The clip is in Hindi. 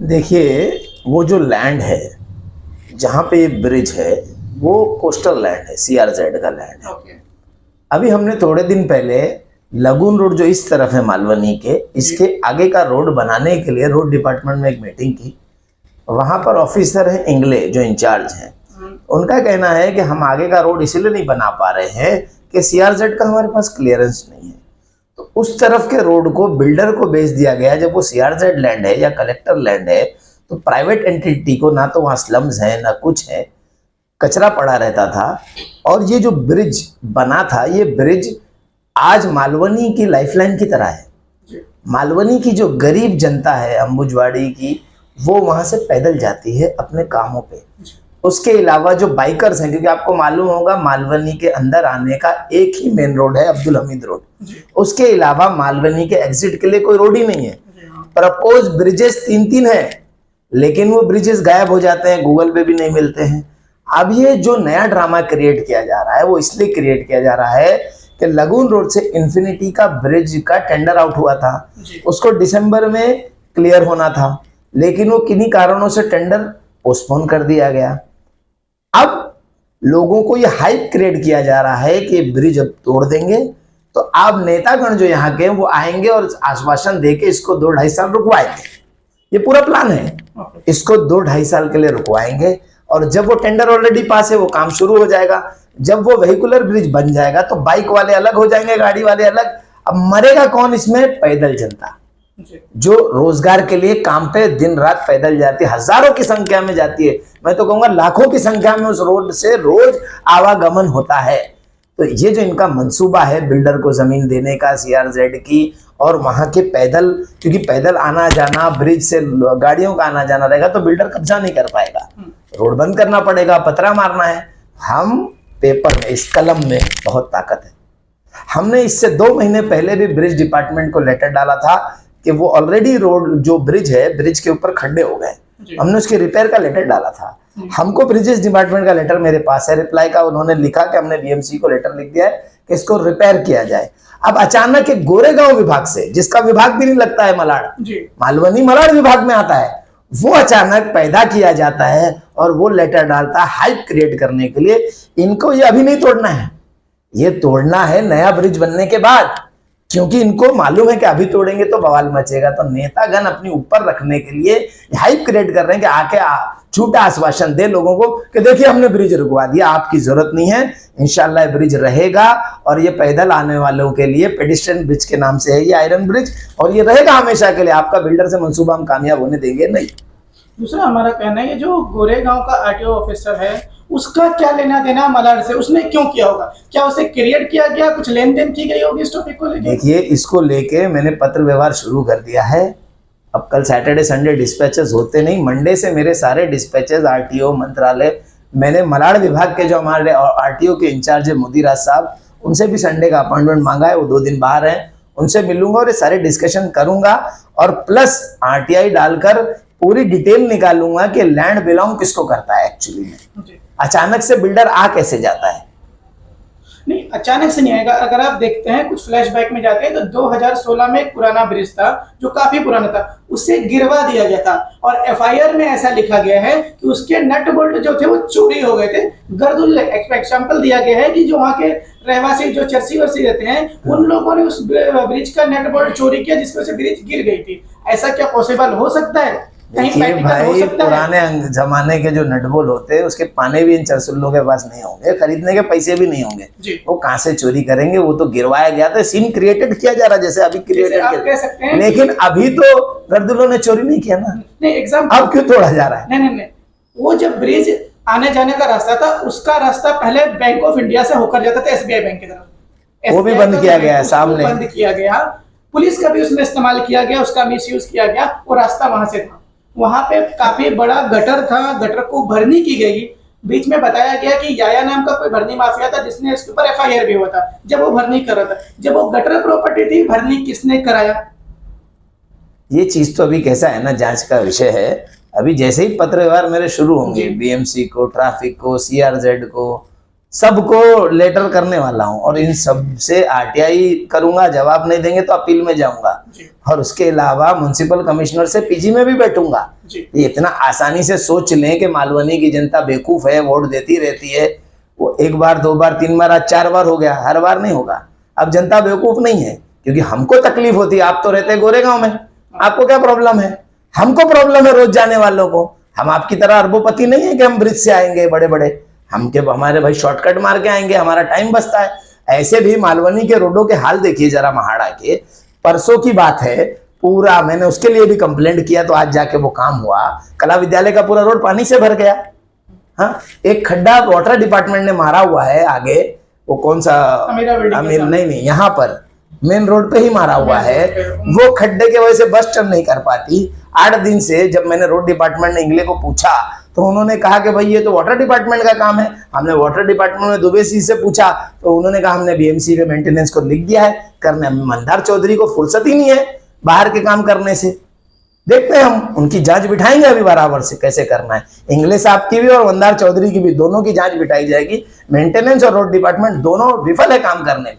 देखिए, वो जो लैंड है जहाँ पे ये ब्रिज है वो कोस्टल लैंड है, सीआरजेड का लैंड है। ओके। अभी हमने थोड़े दिन पहले लगून रोड जो इस तरफ है मालवनी के, इसके आगे का रोड बनाने के लिए रोड डिपार्टमेंट में एक मीटिंग की। वहाँ पर ऑफिसर हैं इंगले जो इंचार्ज हैं, उनका कहना है कि हम आगे का रोड इसीलिए नहीं बना पा रहे हैं कि सीआरजेड का हमारे पास क्लियरेंस नहीं है। तो उस तरफ के रोड को बिल्डर को बेच दिया गया। जब वो सीआरजेड लैंड है या कलेक्टर लैंड है तो प्राइवेट एंटिटी को ना तो वहाँ स्लम्स है ना कुछ है, कचरा पड़ा रहता था। और ये जो ब्रिज बना था, ये ब्रिज आज मालवनी की लाइफलाइन की तरह है। मालवनी की जो गरीब जनता है अंबुजवाड़ी की, वो वहाँ से पैदल जाती है अपने कामों पे। उसके अलावा जो बाइकर्स हैं, क्योंकि आपको मालूम होगा मालवनी के अंदर आने का एक ही मेन रोड है, अब्दुल हमीद रोड। उसके अलावा मालवनी के एग्जिट के लिए कोई रोड ही नहीं है। प्रपोज ब्रिजेस 3-3 है, लेकिन वो ब्रिजेस गायब हो जाते हैं, गूगल पे भी नहीं मिलते हैं। अब ये जो नया ड्रामा क्रिएट किया जा रहा है वो इसलिए क्रिएट किया जा रहा है कि लगून रोड से इन्फिनिटी का ब्रिज का टेंडर आउट हुआ था, उसको दिसंबर में क्लियर होना था, लेकिन वो किन्हीं कारणों से टेंडर पोस्टपोन कर दिया गया। अब लोगों को ये हाइप क्रिएट किया जा रहा है कि ब्रिज अब तोड़ देंगे, तो अब नेतागण जो यहाँ के वो आएंगे और आश्वासन देके इसको 2-2.5 साल रुकवाएंगे। ये पूरा प्लान है, इसको 2-2.5 साल के लिए रुकवाएंगे। और जब वो टेंडर ऑलरेडी पास है, वो काम शुरू हो जाएगा। जब वो वेहिकुलर ब्रिज बन जाएगा तो बाइक वाले अलग हो जाएंगे, गाड़ी वाले अलग। अब मरेगा कौन इसमें? पैदल जनता, जो रोजगार के लिए काम पे दिन रात पैदल जाती है, हजारों की संख्या में जाती है। मैं तो कहूंगा लाखों की संख्या में उस रोड से रोज आवागमन होता है। तो ये जो इनका मंसूबा है बिल्डर को जमीन देने का सीआरजेड की, और वहां के पैदल, क्योंकि पैदल आना जाना, ब्रिज से गाड़ियों का आना जाना रहेगा तो बिल्डर कब्जा नहीं कर पाएगा, रोड बंद करना पड़ेगा, पतरा मारना है। हम पेपर में, इस कलम में बहुत ताकत है। हमने इससे 2 महीने पहले भी ब्रिज डिपार्टमेंट को लेटर डाला था कि वो ऑलरेडी रोड जो ब्रिज है, ब्रिज के ऊपर खड्डे हो गए, हमने उसके रिपेयर का लेटर डाला था। हमको ब्रिजेस डिपार्टमेंट का लेटर मेरे पास है, रिप्लाई का उन्होंने लिखा कि हमने बीएमसी को लेटर लिख दिया है कि इसको रिपेयर किया जाए। अब अचानक एक गोरेगांव विभाग से, जिसका विभाग भी नहीं लगता है मलाड़, मालवनी मलाड़ विभाग में आता है, वो अचानक पैदा किया जाता है और वो लेटर डालता है हाइप क्रिएट करने के लिए। इनको ये अभी नहीं तोड़ना है, ये तोड़ना है नया ब्रिज बनने के बाद, क्योंकि इनको मालूम है कि अभी तोड़ेंगे तो बवाल मचेगा। तो नेतागण अपनी ऊपर रखने के लिए हाइप क्रिएट कर रहे हैं कि आके झूठा आश्वासन दे लोगों को कि देखिए हमने ब्रिज रुकवा दिया, आपकी जरूरत नहीं है, इंशाल्लाह ब्रिज रहेगा। और ये पैदल आने वालों के लिए पेडिस्ट्रियन ब्रिज के नाम से है ये आयरन ब्रिज, और ये रहेगा हमेशा के लिए। आपका बिल्डर से मंसूबा हम कामयाब होने देंगे नहीं। दूसरा हमारा कहना है, ये जो गोरेगांव का आरटीओ ऑफिसर है उसका क्या लेना देना मलाड से? उसने क्यों किया होगा? क्या उसे क्रिएट किया गया, कुछ लेन देन की गई होगी इस टॉपिक को लेकर? देखिए, इसको लेके मैंने पत्र व्यवहार शुरू कर दिया है। अब कल सैटरडे संडे डिस्पैचेस होते नहीं, मंडे से मेरे सारे डिस्पैचेस आरटीओ मंत्रालय, मैंने मलाड विभाग के जो हमारे आरटीओ के इंचार्ज है मोदीराज साहब, उनसे भी संडे का अपॉइंटमेंट मांगा है, वो 2 दिन बाहर हैं, उनसे मिलूंगा और ये सारे डिस्कशन करूंगा। और प्लस आरटीआई डालकर पूरी डिटेल निकालूंगा कि लैंड बिलोंग किसको करता है एक्चुअली में। अचानक से बिल्डर आ कैसे जाता है? नहीं, अचानक से नहीं आएगा। अगर आप देखते हैं, कुछ फ्लैशबैक में जाते हैं तो 2016 में एक पुराना ब्रिज था जो काफी पुराना था, उसे गिरवा दिया गया था और एफआईआर में ऐसा लिखा गया है कि उसके नट बोल्ट जो थे वो चोरी हो गए थे। गर्दुल एग्जाम्पल दिया गया है कि जो वहाँ के रहवासी जो चर्सी वर्सी रहते हैं उन लोगों ने उस ब्रिज का नट बोल्ट चोरी किया, जिसकी वजह से ब्रिज गिर गई थी। ऐसा क्या पॉसिबल हो सकता है? देखिए भाई, पुराने जमाने के जो नटबोल्ट होते हैं उसके पाने भी इन चरसुल्लों के पास नहीं होंगे, खरीदने के पैसे भी नहीं होंगे, वो कहाँ से चोरी करेंगे? वो तो गिरवाया गया था, सीन क्रिएटेड किया जा रहा है जैसे अभी क्रिएटेड किया। लेकिन अभी तो गर्दुलों ने चोरी नहीं किया ना, नहीं एग्जाम्पल। अब क्यों तोड़ा जा रहा है? नहीं, वो जब ब्रिज आने जाने का रास्ता था, उसका रास्ता पहले बैंक ऑफ इंडिया से होकर जाता था एसबीआई बैंक की तरफ, वो भी बंद किया गया है, सामने बंद किया गया। पुलिस का भी उसमें इस्तेमाल किया गया, उसका मिसयूज किया गया, वो रास्ता वहां से था। वहां पे काफी बड़ा गटर था, गटर को भरनी की गई। बीच में बताया गया कि याया नाम का कोई भरनी माफिया था जिसने इसके ऊपर एफआईआर भी हुआ था जब वो भरनी कर रहा था। जब वो गटर प्रॉपर्टी थी, भरनी किसने कराया? ये चीज तो अभी कैसा है ना, जांच का विषय है। अभी जैसे ही पत्र व्यवहार मेरे शुरू होंगे, बीएमसी को, ट्रैफिक को, सीआरजेड को, सबको लेटर करने वाला हूं और इन सब से आरटीआई करूंगा। जवाब नहीं देंगे तो अपील में जाऊंगा। जी और उसके अलावा म्युनिसिपल कमिश्नर से पीजी में भी बैठूंगा। जी ये इतना आसानी से सोच लें कि मालवनी की जनता बेवकूफ है, वोट देती रहती है। वो एक बार, दो बार, तीन बार, आज 4 बार हो गया, हर बार नहीं होगा। अब जनता बेवकूफ नहीं है, क्योंकि हमको तकलीफ होती है। आप तो रहते हैं गोरेगांव में, आपको क्या प्रॉब्लम है? हमको प्रॉब्लम है रोज जाने वालों को। हम आपकी तरह अरबोपति नहीं है कि हम ब्रिज से आएंगे बड़े बड़े, हम के हमारे भाई शॉर्टकट मार के आएंगे, हमारा टाइम बचता है। ऐसे भी मालवनी के रोडों के हाल देखिए जरा, महाड़ा के। परसों की बात है, पूरा मैंने उसके लिए भी कंप्लेंट किया, तो आज जाके वो काम हुआ। कला विद्यालय का पूरा रोड पानी से भर गया। हाँ, एक खड्डा वाटर डिपार्टमेंट ने मारा हुआ है आगे, वो कौन सा, अमीरा बिल्डिंग के सामने। नहीं, यहाँ पर मेन रोड पे ही मारा हुआ है। वो खड्डे की वजह से बस टर्न नहीं कर पाती। 8 दिन से जब मैंने रोड डिपार्टमेंट ने इंगले को पूछा, तो उन्होंने कहा कि भाई ये तो वाटर डिपार्टमेंट का काम है। हमने वाटर डिपार्टमेंट में दुबे सी से पूछा, तो उन्होंने कहा हमने बीएमसी पे मेंटेनेंस को लिख दिया है करने। मंदार चौधरी को फुर्सत ही नहीं है बाहर के काम करने से। देखते हैं, हम उनकी जांच बिठाएंगे अभी बराबर से कैसे करना है। इंगले साहब की भी और मंदार चौधरी की भी, दोनों की जांच बिठाई जाएगी। मेंटेनेंस और रोड डिपार्टमेंट दोनों विफल है काम करने में।